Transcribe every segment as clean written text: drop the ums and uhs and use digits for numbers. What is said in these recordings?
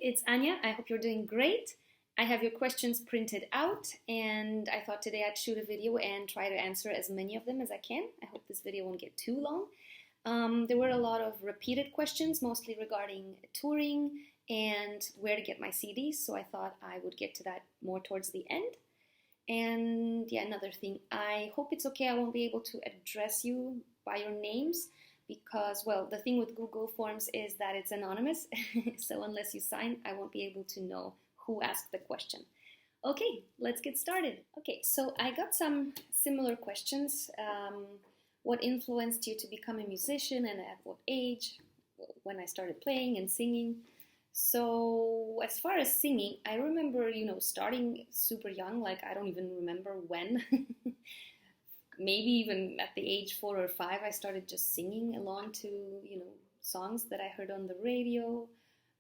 it's Anya. I hope you're doing great. I have your questions printed out, and I thought today I'd shoot a video and try to answer as many of them as I can. I hope this video won't get too long. There were a lot of repeated questions, mostly regarding touring and where to get my CDs, so I thought I would get to that more towards the end. And yeah, another thing, I hope it's okay, I won't be able to address you by your names because, well, the thing with Google Forms is that it's anonymous, so unless you sign, I won't be able to know who asked the question. Okay, let's get started. Okay, so I got some similar questions. What influenced you to become a musician and at what age? When I started playing and singing. So as far as singing, I remember, starting super young, like I don't even remember when. Maybe even at the age 4 or 5, I started just singing along to, songs that I heard on the radio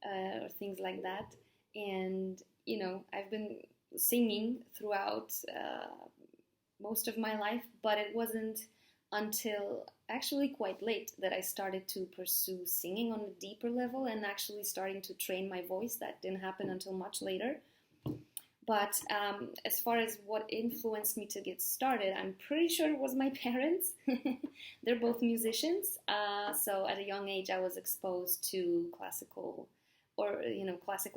or things like that. And, I've been singing throughout most of my life, but it wasn't until actually quite late that I started to pursue singing on a deeper level and actually starting to train my voice. That didn't happen until much later. But as far as what influenced me to get started, I'm pretty sure it was my parents. They're both musicians. So at a young age, I was exposed to classical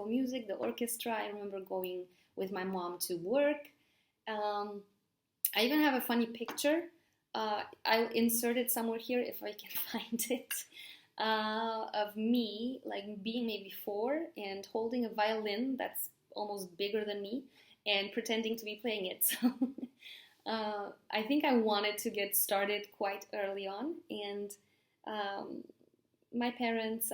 music, the orchestra. I remember going with my mom to work. I even have a funny picture. I'll insert it somewhere here if I can find it, of me like being maybe 4 and holding a violin that's almost bigger than me and pretending to be playing it. So I think I wanted to get started quite early on, and my parents,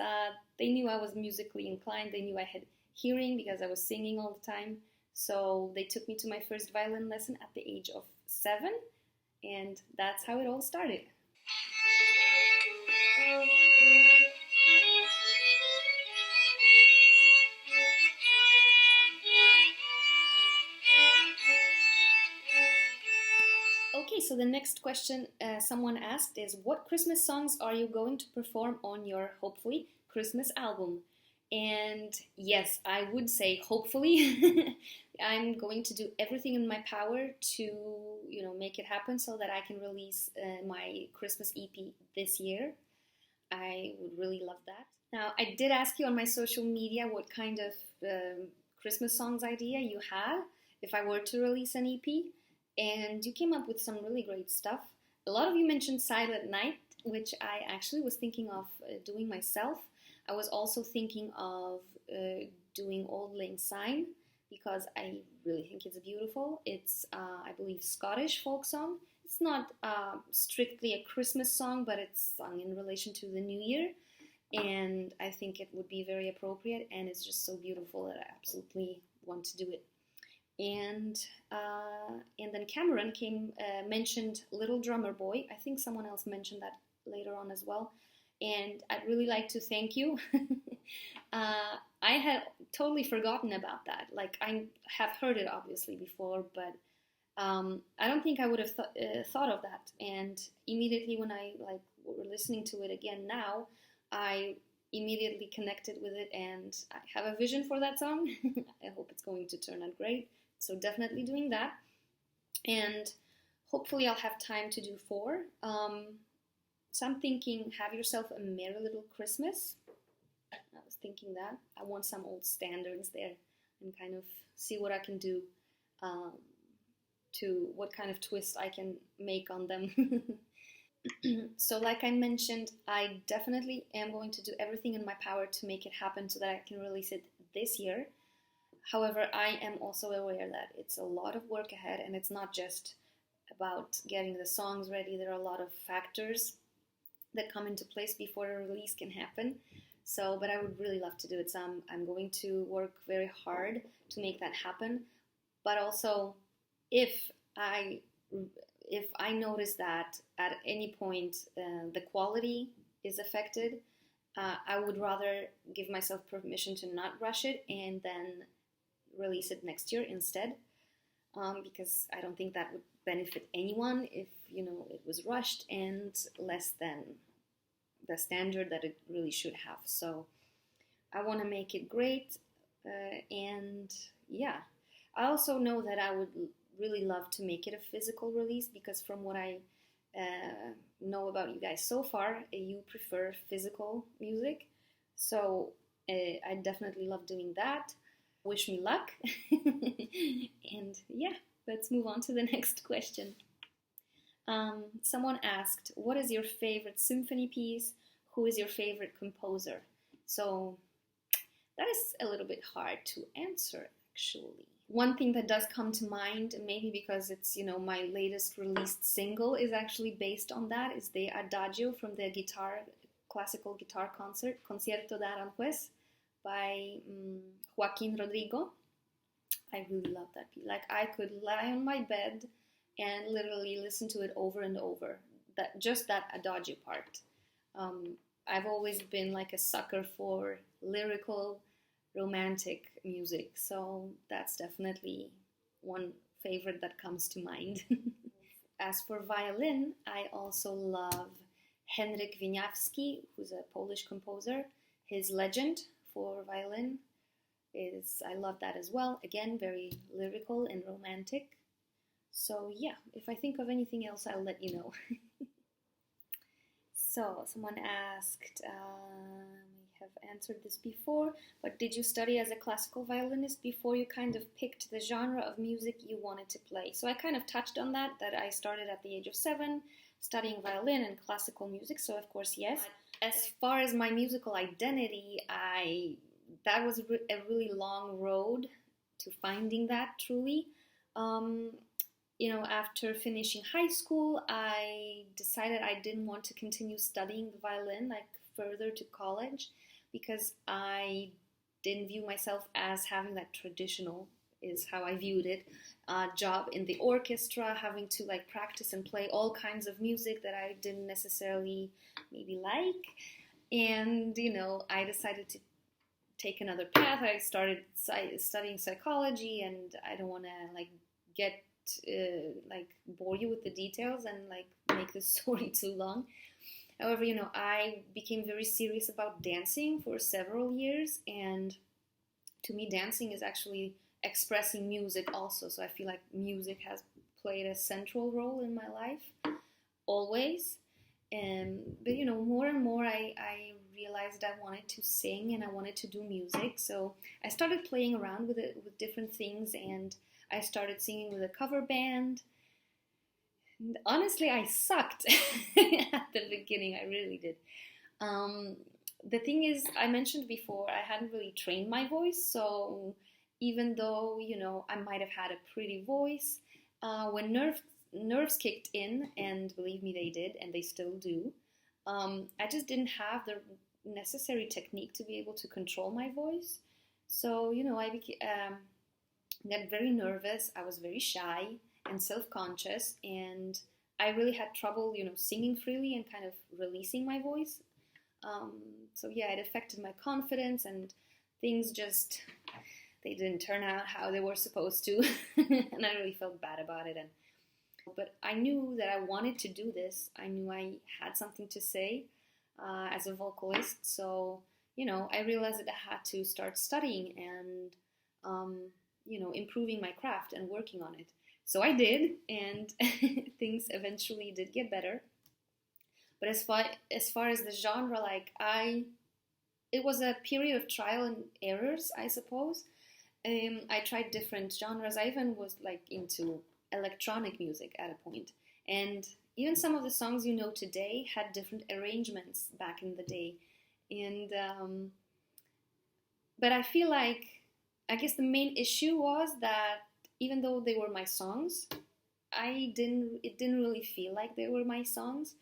they knew I was musically inclined. They knew I had hearing because I was singing all the time. So they took me to my first violin lesson at the age of 7. And that's how it all started. Okay, so the next question someone asked is, what Christmas songs are you going to perform on your, hopefully, Christmas album? And yes, I would say hopefully. I'm going to do everything in my power to, make it happen so that I can release my Christmas EP this year. I would really love that. Now, I did ask you on my social media what kind of Christmas songs idea you had if I were to release an EP, and you came up with some really great stuff. A lot of you mentioned Silent Night, which I actually was thinking of doing myself. I was also thinking of doing Auld Lang Syne because I really think it's beautiful. It's, I believe, Scottish folk song. It's not strictly a Christmas song, but it's sung in relation to the New Year. And I think it would be very appropriate, and it's just so beautiful that I absolutely want to do it. And then Cameron mentioned Little Drummer Boy. I think someone else mentioned that later on as well. And I'd really like to thank you. I had totally forgotten about that. Like, I have heard it obviously before, but I don't think I would have thought of that. And immediately when I were listening to it again now, I immediately connected with it, and I have a vision for that song. I hope it's going to turn out great. So definitely doing that. And hopefully I'll have time to do 4. So I'm thinking, Have Yourself a Merry Little Christmas. I was thinking that. I want some old standards there and kind of see what I can do, to what kind of twist I can make on them. So like I mentioned, I definitely am going to do everything in my power to make it happen so that I can release it this year. However, I am also aware that it's a lot of work ahead, and it's not just about getting the songs ready. There are a lot of factors that come into place before a release can happen. So, but I would really love to do it. So I'm going to work very hard to make that happen. But also, if I notice that at any point the quality is affected, I would rather give myself permission to not rush it and then release it next year instead, because I don't think that would benefit anyone if it was rushed and less than the standard that it really should have. So I want to make it great, And yeah, I also know that I would really love to make it a physical release because from what I know about you guys so far, you prefer physical music. So I definitely love doing that. Wish me luck. And yeah, let's move on to the next question. Someone asked, what is your favorite symphony piece? Who is your favorite composer? So that is a little bit hard to answer, actually. One thing that does come to mind, maybe because it's, my latest released single is actually based on that, is the Adagio from the classical guitar Concierto de Aranjuez by Joaquin Rodrigo. I really love that piece. Like, I could lie on my bed and literally listen to it over and over. Just that Adagio part. I've always been like a sucker for lyrical, romantic music, so that's definitely one favorite that comes to mind. As for violin, I also love Henryk Wieniawski, who's a Polish composer. His Legend for violin I love that as well. Again, very lyrical and romantic. So yeah, if I think of anything else, I'll let you know. So someone asked, we have answered this before, but did you study as a classical violinist before you kind of picked the genre of music you wanted to play? So I kind of touched on that I started at the age of 7 studying violin and classical music, so of course yes. As far as my musical identity, that was a really long road to finding that truly. After finishing high school, I decided I didn't want to continue studying the violin like further to college because I didn't view myself as having that traditional, is how I viewed it, job in the orchestra, having to like practice and play all kinds of music that I didn't necessarily maybe like. And, I decided to take another path. I started studying psychology, and I don't want to bore you with the details and make the story too long. However, I became very serious about dancing for several years, and to me dancing is actually expressing music also, so I feel like music has played a central role in my life always. But more and more I realized I wanted to sing and I wanted to do music, so I started playing around with it, with different things, and I started singing with a cover band. And honestly, I sucked at the beginning. I really did. The thing is, I mentioned before, I hadn't really trained my voice. So even though, I might have had a pretty voice, when nerves kicked in, and believe me, they did, and they still do, I just didn't have the necessary technique to be able to control my voice. So, I got very nervous. I was very shy and self-conscious, and I really had trouble, singing freely and kind of releasing my voice. So yeah, it affected my confidence, and things they didn't turn out how they were supposed to, and I really felt bad about it. But I knew that I wanted to do this. I knew I had something to say as a vocalist. So, I realized that I had to start studying and improving my craft and working on it. So I did, and things eventually did get better. But as far as the genre, it was a period of trial and errors, I suppose. I tried different genres. I even was into electronic music at a point, and even some of the songs today had different arrangements back in the day. And but I feel like, I guess the main issue was that even though they were my songs, it didn't really feel like they were my songs,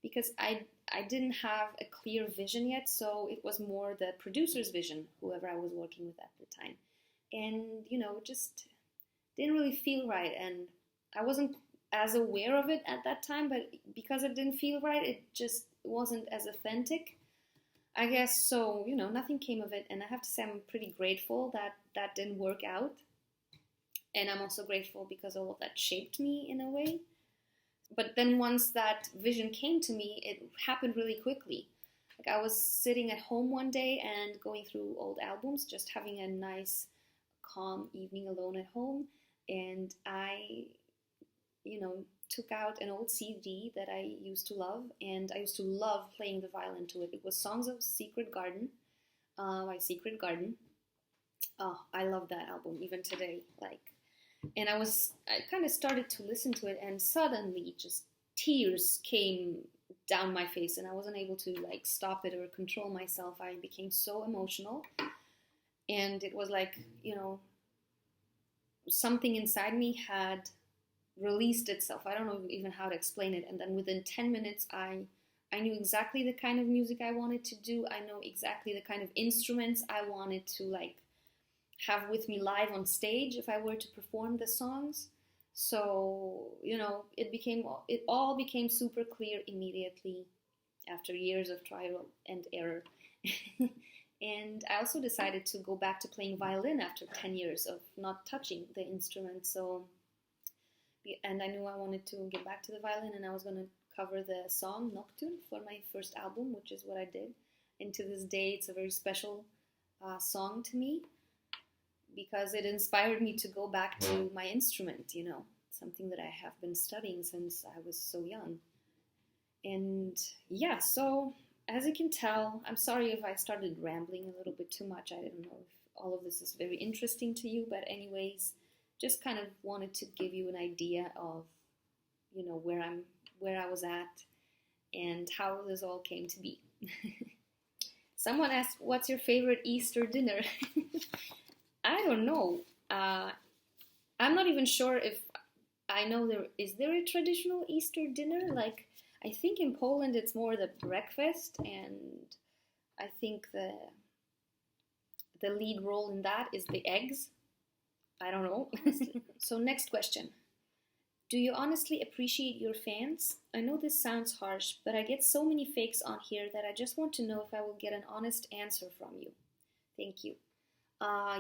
because I didn't have a clear vision yet. So it was more the producer's vision, whoever I was working with at the time, and just didn't really feel right. And I wasn't as aware of it at that time, but because it didn't feel right, it just wasn't as authentic, I guess. So, nothing came of it. And I have to say, I'm pretty grateful that didn't work out. And I'm also grateful because all of that shaped me in a way. But then once that vision came to me, it happened really quickly. Like I was sitting at home one day and going through old albums, just having a nice, calm evening alone at home, and I, took out an old CD that I used to love, and I used to love playing the violin to it. It was Songs of Secret Garden by Secret Garden. Oh, I love that album even today. And I kind of started to listen to it, and suddenly just tears came down my face, and I wasn't able to like stop it or control myself. I became so emotional, and it was like, something inside me had released itself. I don't know even how to explain it. And then within 10 minutes, I knew exactly the kind of music I wanted to do. I know exactly the kind of instruments I wanted to like have with me live on stage if I were to perform the songs. So, it all became super clear immediately after years of trial and error. And I also decided to go back to playing violin after 10 years of not touching the instrument. And I knew I wanted to get back to the violin, and I was going to cover the song Nocturne for my first album, which is what I did. And to this day, it's a very special song to me because it inspired me to go back to my instrument, something that I have been studying since I was so young. And yeah, so as you can tell, I'm sorry if I started rambling a little bit too much. I don't know if all of this is very interesting to you, but anyways, just kind of wanted to give you an idea of, where I was at and how this all came to be. Someone asked, what's your favorite Easter dinner? I don't know. I'm not even sure if I know is there a traditional Easter dinner? Like, I think in Poland it's more the breakfast, and I think the lead role in that is the eggs. I don't know. So next question. Do you honestly appreciate your fans? I know this sounds harsh, but I get so many fakes on here that I just want to know if I will get an honest answer from you. Thank you.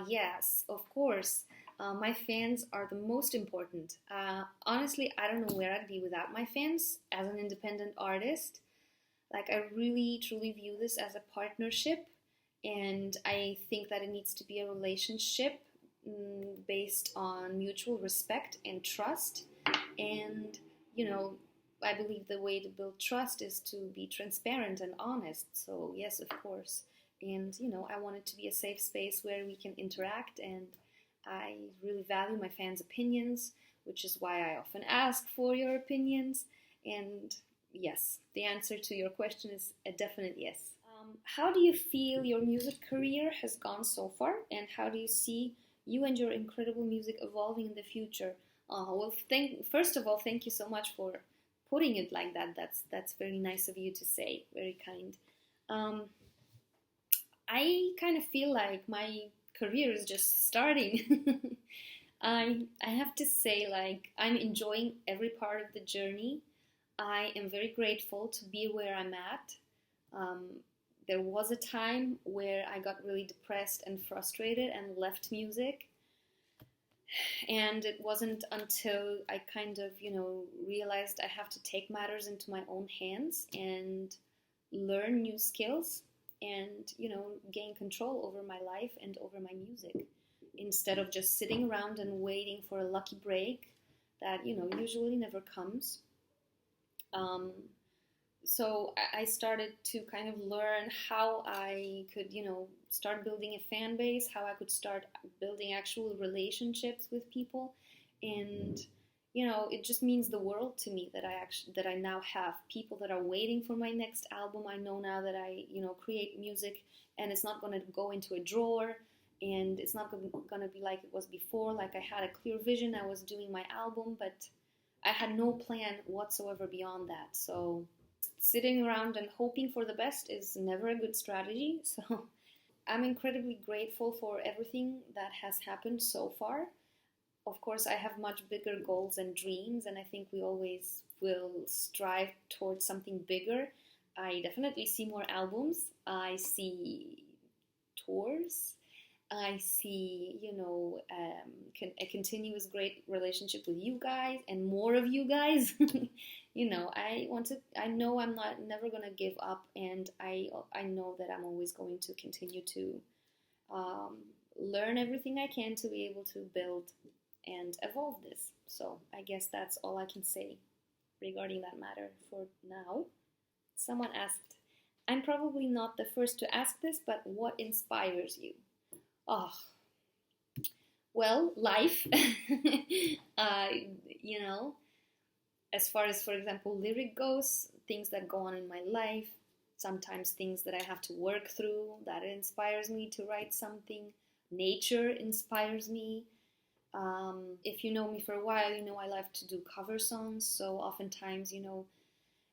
Yes, of course. My fans are the most important. Honestly, I don't know where I'd be without my fans as an independent artist. Like, I really, truly view this as a partnership, and I think that it needs to be a relationship based on mutual respect and trust. And, I believe the way to build trust is to be transparent and honest. So, yes, of course. And, I want it to be a safe space where we can interact, and I really value my fans' opinions, which is why I often ask for your opinions. And yes, the answer to your question is a definite yes. How do you feel your music career has gone so far, and how do you see you and your incredible music evolving in the future? Well, first of all, thank you so much for putting it like that. That's very nice of you to say. Very kind. I kind of feel like my career is just starting. I have to say, like, I'm enjoying every part of the journey. I am very grateful to be where I'm at. There was a time where I got really depressed and frustrated and left music. And it wasn't until I kind of, realized I have to take matters into my own hands and learn new skills and, gain control over my life and over my music instead of just sitting around and waiting for a lucky break that, usually never comes. So I started to kind of learn how I could, start building a fan base, how I could start building actual relationships with people. And, it just means the world to me that I now have people that are waiting for my next album. I know now that I, create music, and it's not going to go into a drawer, and it's not going to be like it was before. Like, I had a clear vision. I was doing my album, but I had no plan whatsoever beyond that. So sitting around and hoping for the best is never a good strategy. So I'm incredibly grateful for everything that has happened so far. Of course, I have much bigger goals and dreams, and I think we always will strive towards something bigger. I definitely see more albums. I see tours. I see, a continuous great relationship with you guys and more of you guys. I know I'm never gonna give up, and I know that I'm always going to continue to um, learn everything I can to be able to build and evolve this. So I guess that's all I can say regarding that matter for now. Someone asked, I'm probably not the first to ask this, but what inspires you? Oh, well, life. uh, you know, as far as, for example, lyric goes, things that go on in my life, sometimes things that I have to work through, that inspires me to write something. Nature inspires me. If you know me for a while, you know I love to do cover songs. So oftentimes,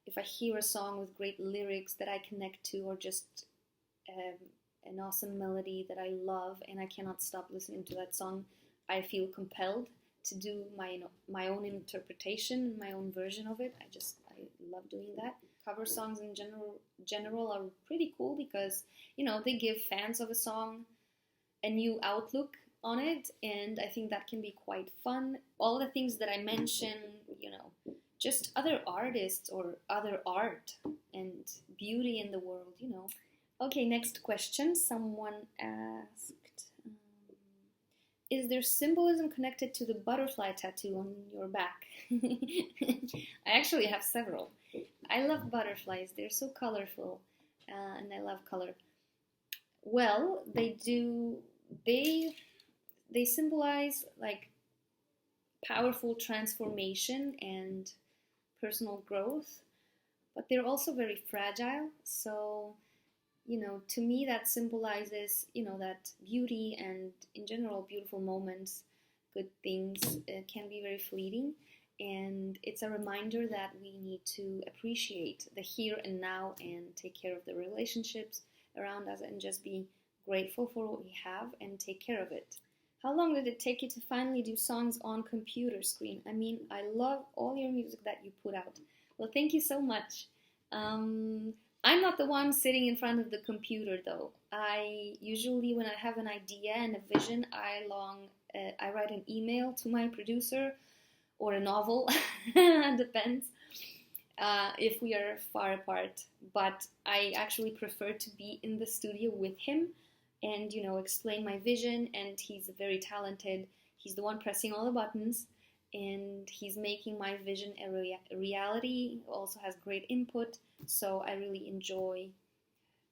if I hear a song with great lyrics that I connect to, or just um, an awesome melody that I love and I cannot stop listening to that song, I feel compelled to do my own interpretation, my own version of it. I love doing that. Cover songs in general are pretty cool because they give fans of a song a new outlook on it, and I think that can be quite fun. All the things that I mentioned, just other artists or other art and beauty in the world. Okay, next question. Someone asked, is there symbolism connected to the butterfly tattoo on your back? I actually have several. I love butterflies. They're so colorful, and I love color. Well, they do. They symbolize like powerful transformation and personal growth, but they're also very fragile. So, to me, that symbolizes, that beauty and in general beautiful moments, good things can be very fleeting. And it's a reminder that we need to appreciate the here and now and take care of the relationships around us and just be grateful for what we have and take care of it. How long did it take you to finally do songs on computer screen? I mean, I love all your music that you put out. Well, thank you so much. I'm not the one sitting in front of the computer, though. I usually, when I have an idea and a vision, I write an email to my producer or a novel, depends, if we are far apart. But I actually prefer to be in the studio with him and, explain my vision. And he's very talented. He's the one pressing all the buttons, and he's making my vision a reality. He also has great input, so I really enjoy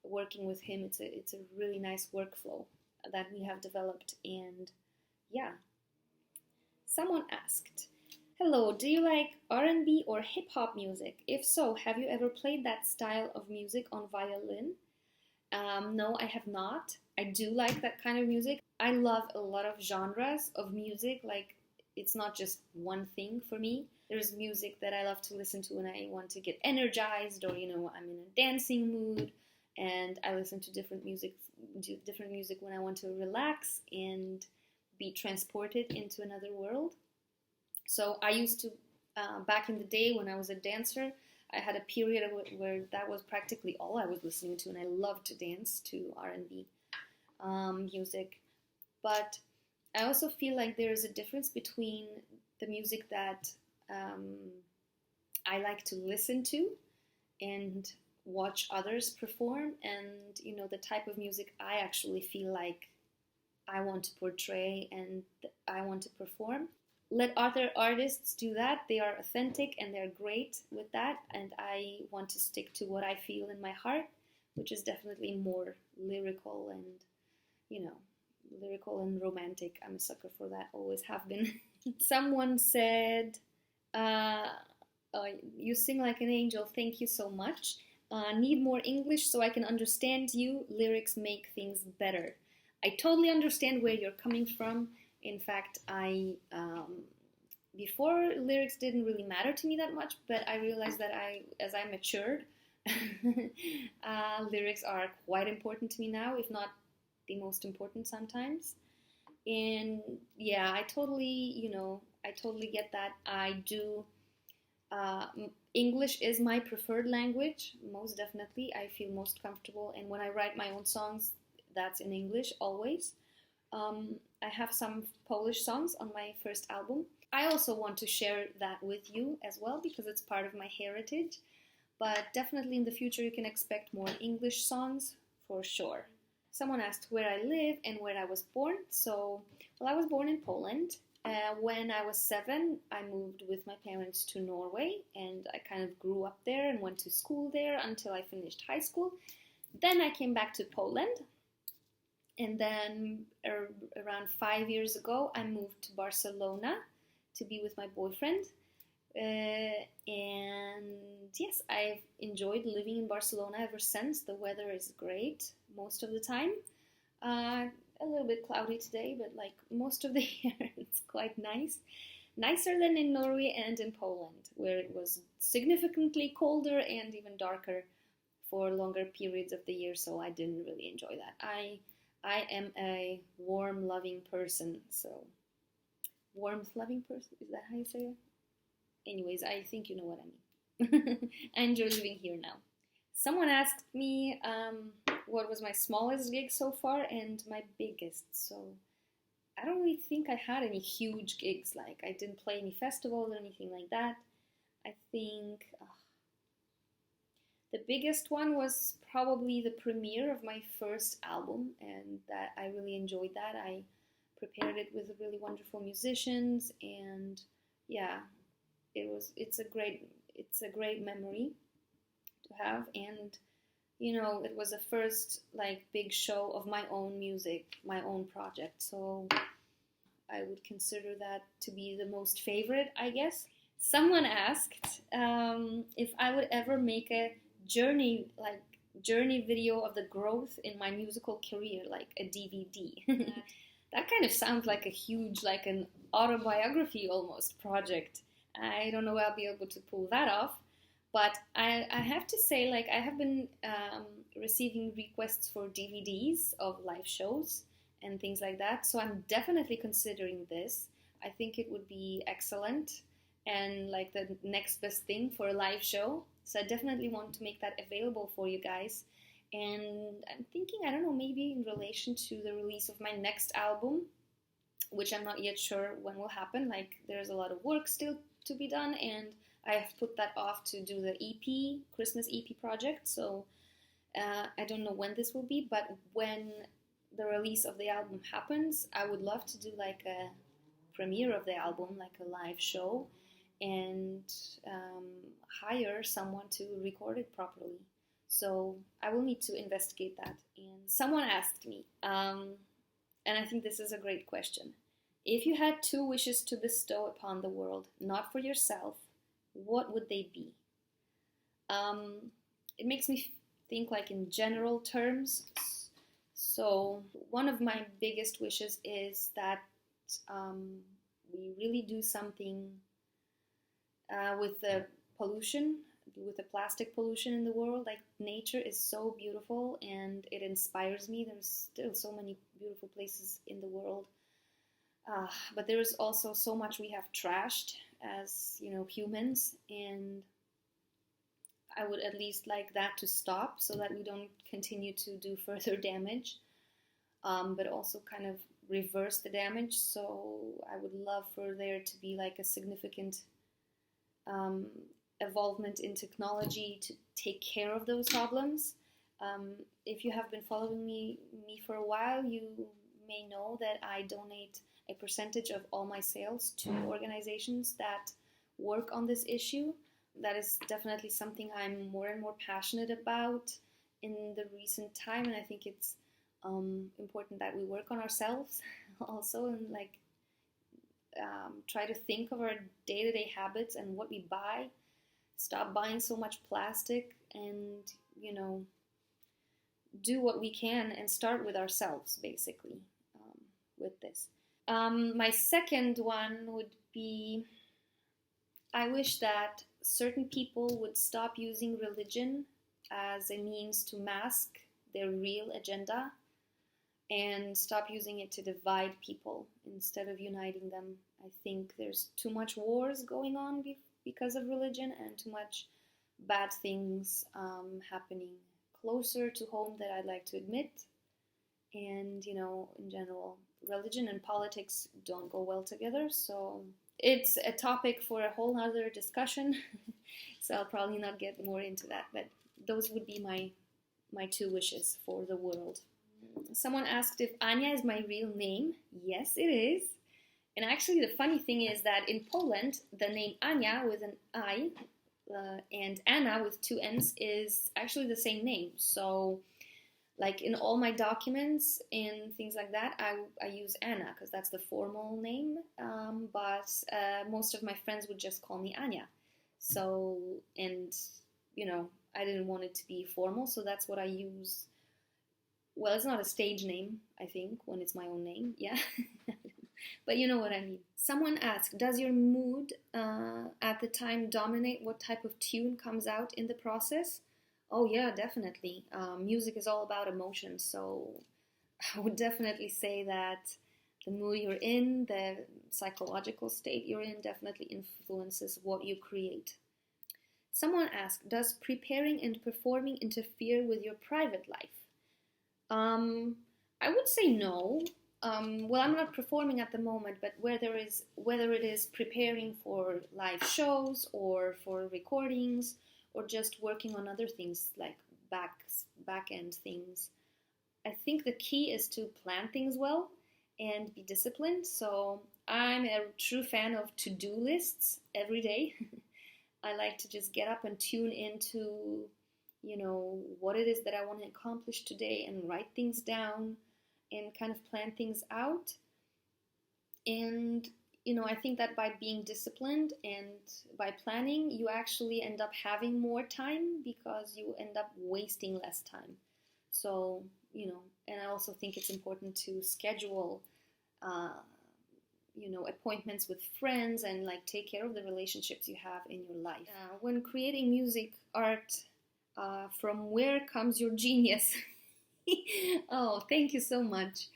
working with him. It's a really nice workflow that we have developed, and yeah. Someone asked, hello, do you like R&B or hip-hop music? If so, have you ever played that style of music on violin? No, I have not. I do like that kind of music. I love a lot of genres of music. Like, it's not just one thing for me. There's music that I love to listen to when I want to get energized, or I'm in a dancing mood, and I listen to different music when I want to relax and be transported into another world. So I used to, back in the day when I was a dancer, I had a period where that was practically all I was listening to, and I loved to dance to R&B music. But I also feel like there is a difference between the music that I like to listen to and watch others perform, and the type of music I actually feel like I want to portray and I want to perform. Let other artists do that. They are authentic and they're great with that, and I want to stick to what I feel in my heart, which is definitely more lyrical and romantic. I'm a sucker for that, always have been. Someone said, you sing like an angel, thank you so much. Need more English so I can understand you. Lyrics make things better. I totally understand where you're coming from. In fact, before lyrics didn't really matter to me that much, but I realized that as I matured, lyrics are quite important to me now, if not the most important sometimes. And yeah, I totally get that. I do. English is my preferred language, most definitely. I feel most comfortable, and when I write my own songs, that's in English always. I have some Polish songs on my first album. I also want to share that with you as well because it's part of my heritage. But definitely in the future you can expect more English songs for sure. Someone asked where I live and where I was born. So, well, I was born in Poland. When I was 7, I moved with my parents to Norway and I kind of grew up there and went to school there until I finished high school. Then I came back to Poland. And then around 5 years ago, I moved to Barcelona to be with my boyfriend. And yes, I've enjoyed living in Barcelona ever since. The weather is great most of the time. A little bit cloudy today, but like most of the year, it's quite nice. Nicer than in Norway and in Poland, where it was significantly colder and even darker for longer periods of the year, so I didn't really enjoy that. I am a warm, loving person, so warmth-loving person, is that how you say it? Anyways, I think you know what I mean. I enjoy living here now. Someone asked me what was my smallest gig so far and my biggest. So I don't really think I had any huge gigs. Like I didn't play any festivals or anything like that. I think the biggest one was probably the premiere of my first album, and that I really enjoyed that. I prepared it with really wonderful musicians, and yeah, it's a great memory to have. And you know, it was the first like big show of my own music, my own project, so I would consider that to be the most favorite, I guess. Someone asked if I would ever make a journey video of the growth in my musical career, like a DVD. That kind of sounds like a huge, like an autobiography almost project. I don't know if I'll be able to pull that off, but I have to say, like, I have been receiving requests for DVDs of live shows and things like that, so I'm definitely considering this. I think it would be excellent and like the next best thing for a live show. So I definitely want to make that available for you guys. And I'm thinking, I don't know, maybe in relation to the release of my next album, which I'm not yet sure when will happen. Like, there's a lot of work still to be done, and I have put that off to do the EP, Christmas EP project. So I don't know when this will be, but when the release of the album happens, I would love to do like a premiere of the album, like a live show, and hire someone to record it properly. So I will need to investigate that. And someone asked me, and I think this is a great question. If you had 2 wishes to bestow upon the world, not for yourself, what would they be? It makes me think like in general terms. So one of my biggest wishes is that we really do something with the pollution, with the plastic pollution in the world. Like, nature is so beautiful and it inspires me. There's still so many beautiful places in the world, but there is also so much we have trashed as, you know, humans, and I would at least like that to stop so that we don't continue to do further damage, but also kind of reverse the damage. So I would love for there to be like a significant involvement in technology to take care of those problems. If you have been following me for a while, you may know that I donate a percentage of all my sales to organizations that work on this issue. That is definitely something I'm more and more passionate about in the recent time, and I think it's important that we work on ourselves also, and like try to think of our day-to-day habits and what we buy. Stop buying so much plastic, and, you know, do what we can and start with ourselves, basically, with this. My second one would be, I wish that certain people would stop using religion as a means to mask their real agenda and stop using it to divide people instead of uniting them. I think there's too much wars going on because of religion, and too much bad things happening closer to home that I'd like to admit. And, in general, religion and politics don't go well together. So it's a topic for a whole other discussion. So I'll probably not get more into that. But those would be my two wishes for the world. Someone asked if Ania is my real name. Yes, it is. And actually, the funny thing is that in Poland, the name Ania with an I and Anna with two N's is actually the same name. So, like in all my documents and things like that, I use Anna because that's the formal name. But most of my friends would just call me Ania. So, and I didn't want it to be formal, so that's what I use. Well, it's not a stage name, I think, when it's my own name. Yeah. But you know what I mean. Someone asked, does your mood at the time dominate what type of tune comes out in the process? Oh yeah, definitely. Music is all about emotions, so I would definitely say that the mood you're in, the psychological state you're in, definitely influences what you create. Someone asked, does preparing and performing interfere with your private life? I would say no. Well, I'm not performing at the moment, but whether it is preparing for live shows or for recordings or just working on other things like back end things, I think the key is to plan things well and be disciplined. So I'm a true fan of to-do lists every day. I like to just get up and tune into what it is that I want to accomplish today and write things down and kind of plan things out. And, I think that by being disciplined and by planning, you actually end up having more time because you end up wasting less time. So, and I also think it's important to schedule, appointments with friends and like take care of the relationships you have in your life. When creating music, art, from where comes your genius? Oh, thank you so much.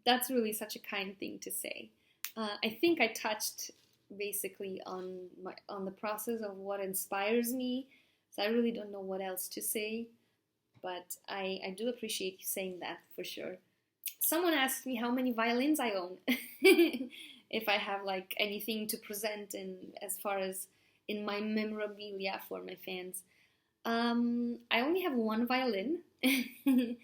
That's really such a kind thing to say. I think I touched basically on the process of what inspires me. So I really don't know what else to say, but I do appreciate you saying that for sure. Someone asked me how many violins I own. If I have like anything to present as far as in my memorabilia for my fans. I only have one violin. It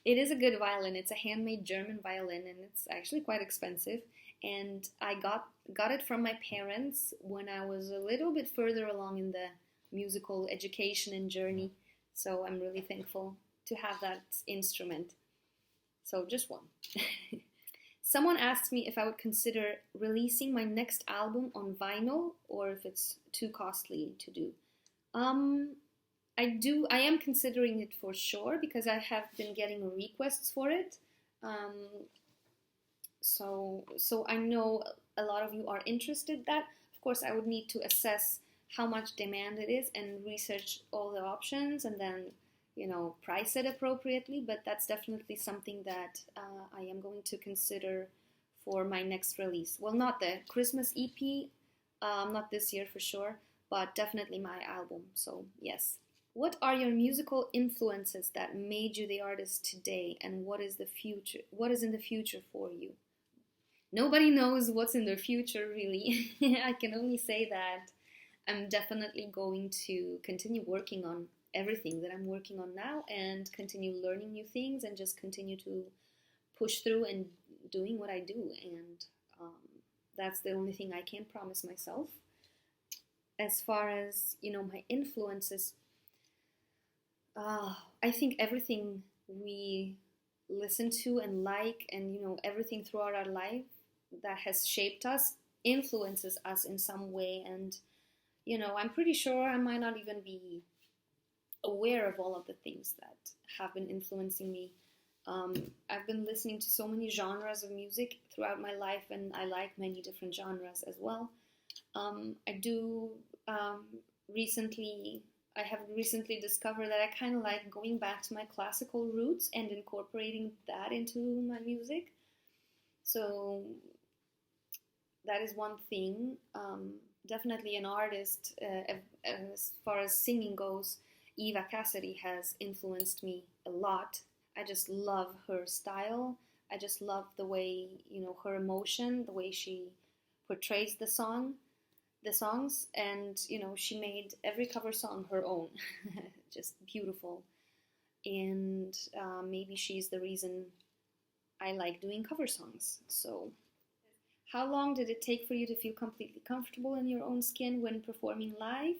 is a good violin. It's a handmade German violin, and it's actually quite expensive. And I got it from my parents when I was a little bit further along in the musical education and journey. So I'm really thankful to have that instrument. So just one. Someone asked me if I would consider releasing my next album on vinyl or if it's too costly to do. I am considering it for sure because I have been getting requests for it. So I know a lot of you are interested. That, of course, I would need to assess how much demand it is and research all the options and then, price it appropriately. But that's definitely something that I am going to consider for my next release. Well, not the Christmas EP, not this year for sure, but definitely my album. So yes. What are your musical influences that made you the artist today, and what is in the future for you? Nobody knows what's in the future, really. I can only say that I'm definitely going to continue working on everything that I'm working on now and continue learning new things and just continue to push through and doing what I do. And that's the only thing I can promise myself. As far as, my influences, I think everything we listen to and like and, everything throughout our life that has shaped us influences us in some way. And, I'm pretty sure I might not even be aware of all of the things that have been influencing me. I've been listening to so many genres of music throughout my life, and I like many different genres as well. I have recently discovered that I kind of like going back to my classical roots and incorporating that into my music. So that is one thing. Definitely an artist, as far as singing goes, Eva Cassidy has influenced me a lot. I just love her style. I just love the way, her emotion, the way she portrays the songs, and she made every cover song her own. Just beautiful. And maybe she's the reason I like doing cover songs. So, how long did it take for you to feel completely comfortable in your own skin when performing live?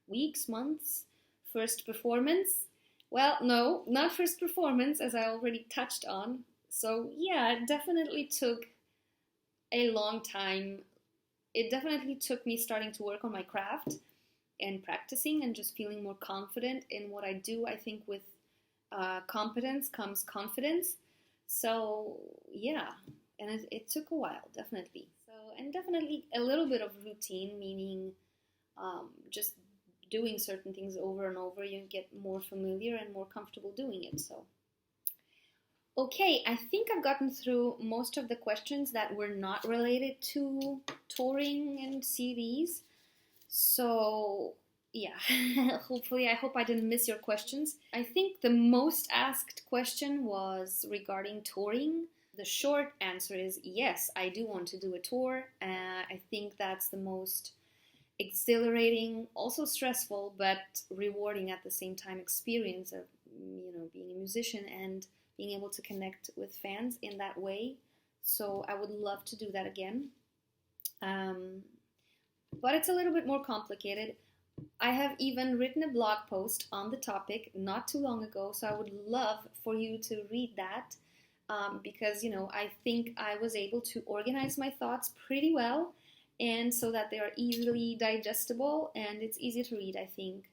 Weeks, months? First performance? Well, no, not first performance, as I already touched on. So yeah, it definitely took a long time. It definitely took me starting to work on my craft and practicing and just feeling more confident in what I do. I think with competence comes confidence. So yeah, and it took a while, definitely. So, and definitely a little bit of routine, meaning just doing certain things over and over, you get more familiar and more comfortable doing it. So, okay, I think I've gotten through most of the questions that were not related to touring and CDs. So, yeah, hopefully, I hope I didn't miss your questions. I think the most asked question was regarding touring. The short answer is yes, I do want to do a tour. I think that's the most exhilarating, also stressful, but rewarding at the same time experience of being a musician and being able to connect with fans in that way. So I would love to do that again. But it's a little bit more complicated. I have even written a blog post on the topic not too long ago, so I would love for you to read that because I think I was able to organize my thoughts pretty well, and so that they are easily digestible and it's easy to read, I think,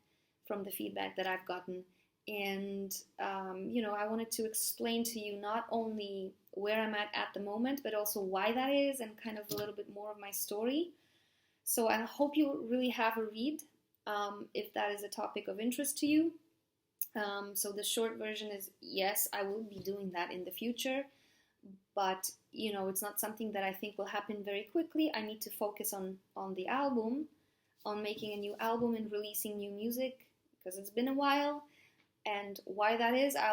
from the feedback that I've gotten. And I wanted to explain to you not only where I'm at the moment, but also why that is, and kind of a little bit more of my story. So I hope you really have a read if that is a topic of interest to you. So the short version is yes, I will be doing that in the future, but it's not something that I think will happen very quickly. I need to focus on the album, on making a new album and releasing new music, because it's been a while. And why that is, I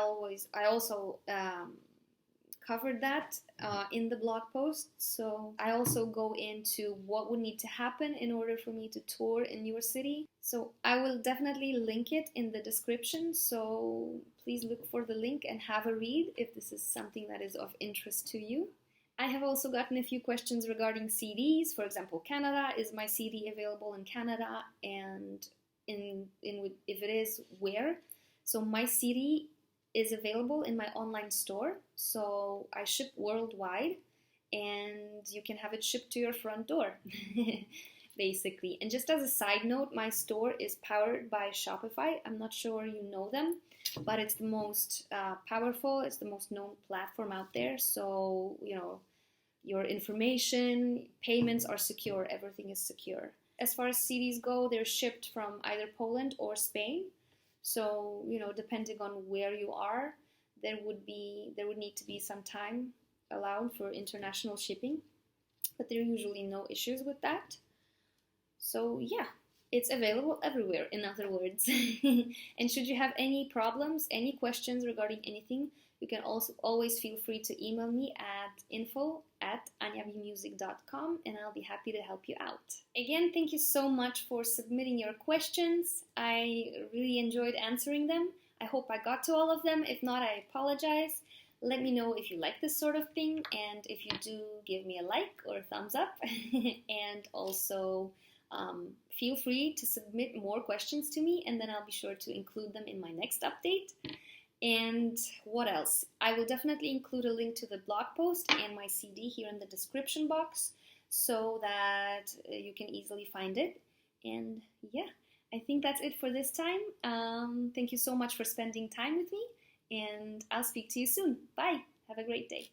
also covered that in the blog post. So I also go into what would need to happen in order for me to tour in your city. So I will definitely link it in the description. So please look for the link and have a read if this is something that is of interest to you. I have also gotten a few questions regarding CDs. For example, Canada, is my CD available in Canada? And if it is, where? So my CD is available in my online store. So I ship worldwide, and you can have it shipped to your front door, basically. And just as a side note, my store is powered by Shopify. I'm not sure you know them, but it's the most powerful, it's the most known platform out there. So, your information, payments are secure, everything is secure. As far as CDs go, they're shipped from either Poland or Spain. So, depending on where you are, there would need to be some time allowed for international shipping, but there are usually no issues with that. So yeah, it's available everywhere, in other words. And should you have any problems, any questions regarding anything, you can also always feel free to email me at info@AniaBmusic.com, and I'll be happy to help you out. Again, thank you so much for submitting your questions. I really enjoyed answering them. I hope I got to all of them. If not, I apologize. Let me know if you like this sort of thing, and if you do, give me a like or a thumbs up. And also feel free to submit more questions to me, and then I'll be sure to include them in my next update. And what else? I will definitely include a link to the blog post and my CD here in the description box, so that you can easily find it. And yeah, I think that's it for this time. Thank you so much for spending time with me, and I'll speak to you soon. Bye. Have a great day.